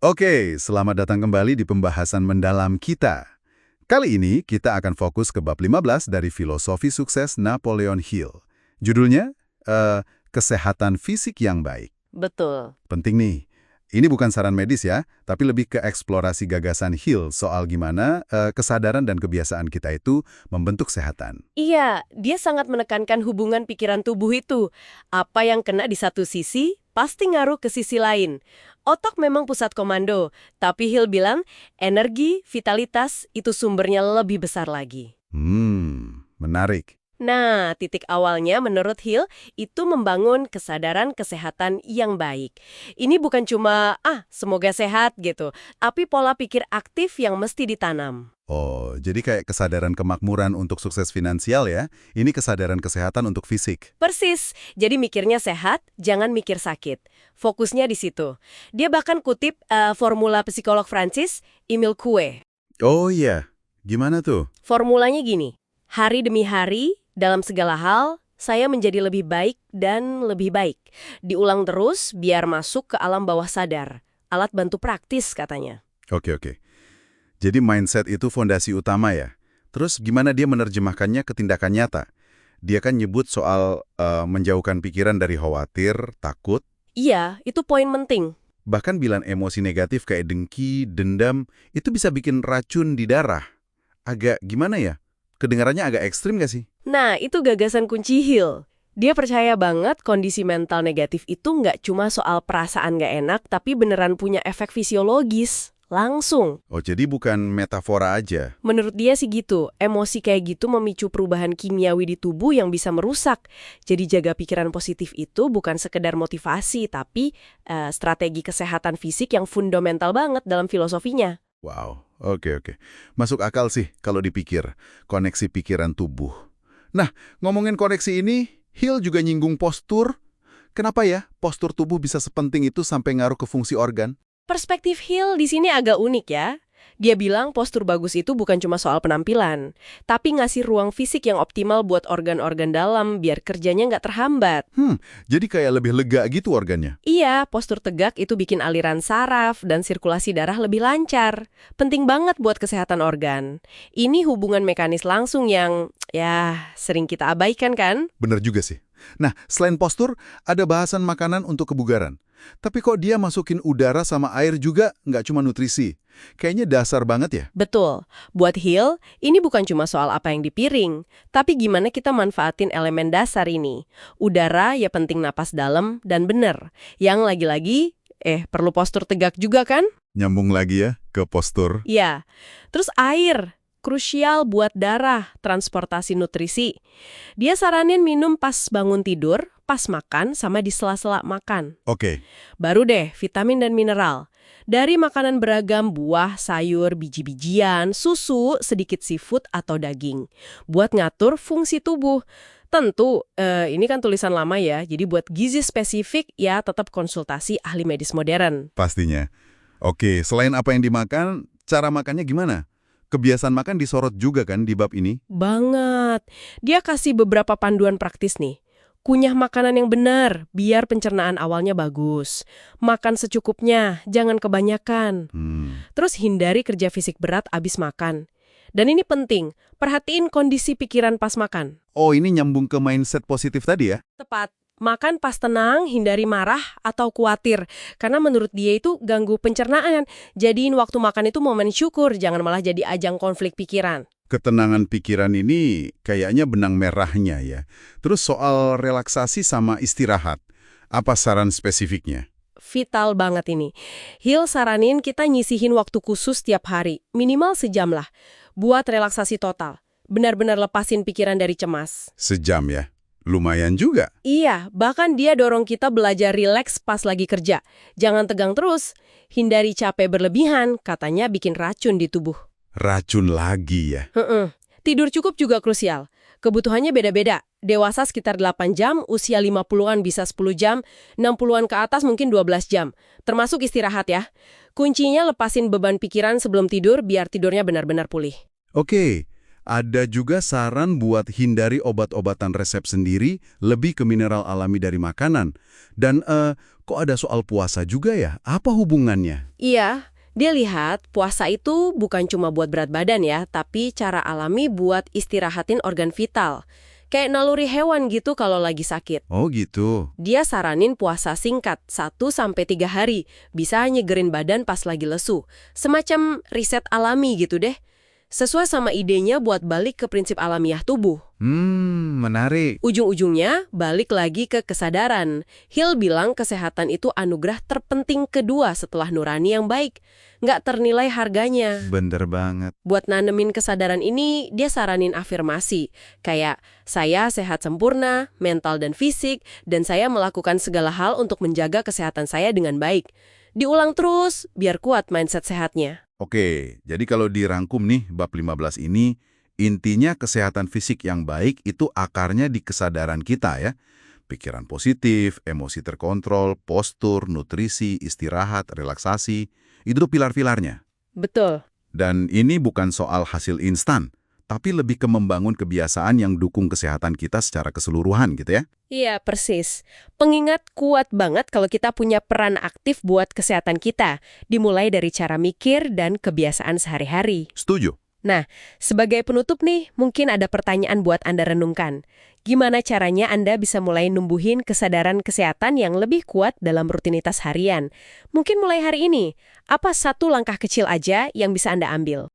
Oke, selamat datang kembali di pembahasan mendalam kita. Kali ini kita akan fokus ke bab 15 dari Filosofi Sukses Napoleon Hill. Judulnya, Kesehatan Fisik yang Baik. Betul. Penting nih, ini bukan saran medis ya, tapi lebih ke eksplorasi gagasan Hill soal gimana kesadaran dan kebiasaan kita itu membentuk kesehatan. Iya, dia sangat menekankan hubungan pikiran tubuh itu. Apa yang kena di satu sisi, pasti ngaruh ke sisi lain. Otak memang pusat komando, tapi Hill bilang energi, vitalitas itu sumbernya lebih besar lagi. Menarik. Nah, titik awalnya menurut Hill itu membangun kesadaran kesehatan yang baik. Ini bukan cuma, semoga sehat gitu, tapi pola pikir aktif yang mesti ditanam. Oh, jadi kayak kesadaran kemakmuran untuk sukses finansial ya. Ini kesadaran kesehatan untuk fisik. Persis, jadi mikirnya sehat, jangan mikir sakit. Fokusnya di situ. Dia bahkan kutip formula psikolog Francis, Emile Coué. Oh iya, gimana tuh? Formulanya gini, hari demi hari, dalam segala hal, saya menjadi lebih baik dan lebih baik. Diulang terus biar masuk ke alam bawah sadar. Alat bantu praktis katanya. Oke. Jadi mindset itu fondasi utama ya. Terus gimana dia menerjemahkannya ke tindakan nyata? Dia kan nyebut soal menjauhkan pikiran dari khawatir, takut, Iya, itu poin penting. bahkan bilang emosi negatif kayak dengki, dendam, itu bisa bikin racun di darah. Agak gimana ya? Kedengarannya agak ekstrim gak sih? Nah, itu gagasan kunci Hill. Dia percaya banget kondisi mental negatif itu nggak cuma soal perasaan nggak enak, tapi beneran punya efek fisiologis. Langsung. Oh, jadi bukan metafora aja. Menurut dia sih gitu, emosi kayak gitu memicu perubahan kimiawi di tubuh yang bisa merusak. Jadi jaga pikiran positif itu bukan sekedar motivasi, tapi strategi kesehatan fisik yang fundamental banget dalam filosofinya. Wow, oke. Masuk akal sih kalau dipikir, koneksi pikiran tubuh. Nah, ngomongin koneksi ini, Hill juga nyinggung postur. Kenapa ya postur tubuh bisa sepenting itu sampai ngaruh ke fungsi organ? Perspektif Hill di sini agak unik ya. Dia bilang postur bagus itu bukan cuma soal penampilan, tapi ngasih ruang fisik yang optimal buat organ-organ dalam biar kerjanya nggak terhambat. Jadi kayak lebih lega gitu organnya. Iya, postur tegak itu bikin aliran saraf dan sirkulasi darah lebih lancar. Penting banget buat kesehatan organ. Ini hubungan mekanis langsung yang, sering kita abaikan kan? Bener juga sih. Nah, selain postur, ada bahasan makanan untuk kebugaran. Tapi kok dia masukin udara sama air juga, nggak cuma nutrisi. Kayaknya dasar banget ya. Betul. Buat Hill, ini bukan cuma soal apa yang di piring, tapi gimana kita manfaatin elemen dasar ini. Udara ya penting napas dalam dan bener. Yang lagi-lagi, perlu postur tegak juga kan? Nyambung lagi ya ke postur. Iya. Terus air, krusial buat darah, transportasi nutrisi. Dia saranin minum pas bangun tidur, pas makan, sama di sela-sela makan. Oke. Baru deh, vitamin dan mineral. Dari makanan beragam, buah, sayur, biji-bijian, susu, sedikit seafood atau daging. Buat ngatur fungsi tubuh. Tentu, ini kan tulisan lama ya, jadi buat gizi spesifik ya tetap konsultasi ahli medis modern. Pastinya. Oke, selain apa yang dimakan, cara makannya gimana? Kebiasaan makan disorot juga kan di bab ini? Banget. Dia kasih beberapa panduan praktis nih. Kunyah makanan yang benar, biar pencernaan awalnya bagus. Makan secukupnya, jangan kebanyakan. Terus hindari kerja fisik berat abis makan. Dan ini penting, perhatiin kondisi pikiran pas makan. Oh, ini nyambung ke mindset positif tadi ya? Tepat, makan pas tenang, hindari marah atau khawatir. Karena menurut dia itu ganggu pencernaan. Jadiin waktu makan itu momen syukur, jangan malah jadi ajang konflik pikiran. Ketenangan pikiran ini kayaknya benang merahnya ya. Terus soal relaksasi sama istirahat, apa saran spesifiknya? Vital banget ini. Hill saranin kita nyisihin waktu khusus tiap hari, minimal sejam lah, buat relaksasi total. Benar-benar lepasin pikiran dari cemas. Sejam ya? Lumayan juga. Iya, bahkan dia dorong kita belajar rileks pas lagi kerja. Jangan tegang terus. Hindari capek berlebihan, katanya bikin racun di tubuh. Racun lagi ya? Tidur cukup juga krusial. Kebutuhannya beda-beda. Dewasa sekitar 8 jam, usia 50-an bisa 10 jam, 60-an ke atas mungkin 12 jam. Termasuk istirahat ya. Kuncinya lepasin beban pikiran sebelum tidur biar tidurnya benar-benar pulih. Oke, ada juga saran buat hindari obat-obatan resep sendiri, lebih ke mineral alami dari makanan. Dan kok ada soal puasa juga ya? Apa hubungannya? Iya, dia lihat puasa itu bukan cuma buat berat badan ya, tapi cara alami buat istirahatin organ vital. Kayak naluri hewan gitu kalau lagi sakit. Oh gitu. Dia saranin puasa singkat, 1-3 hari. Bisa nyegerin badan pas lagi lesu. Semacam riset alami gitu deh. Sesuai sama idenya buat balik ke prinsip alamiah tubuh. Menarik. Ujung-ujungnya balik lagi ke kesadaran. Hill bilang kesehatan itu anugerah terpenting kedua setelah nurani yang baik. Nggak ternilai harganya. Bener banget. Buat nanemin kesadaran ini, dia saranin afirmasi. Kayak, saya sehat sempurna, mental dan fisik, dan saya melakukan segala hal untuk menjaga kesehatan saya dengan baik. Diulang terus, biar kuat mindset sehatnya. Oke, jadi kalau dirangkum nih bab 15 ini, intinya kesehatan fisik yang baik itu akarnya di kesadaran kita ya. Pikiran positif, emosi terkontrol, postur, nutrisi, istirahat, relaksasi, itu tuh pilar-pilarnya. Betul. Dan ini bukan soal hasil instan, tapi lebih ke membangun kebiasaan yang dukung kesehatan kita secara keseluruhan gitu ya. Iya, persis. Pengingat kuat banget kalau kita punya peran aktif buat kesehatan kita, dimulai dari cara mikir dan kebiasaan sehari-hari. Setuju. Nah, sebagai penutup nih, mungkin ada pertanyaan buat Anda renungkan. Gimana caranya Anda bisa mulai numbuhin kesadaran kesehatan yang lebih kuat dalam rutinitas harian? Mungkin mulai hari ini, apa satu langkah kecil aja yang bisa Anda ambil?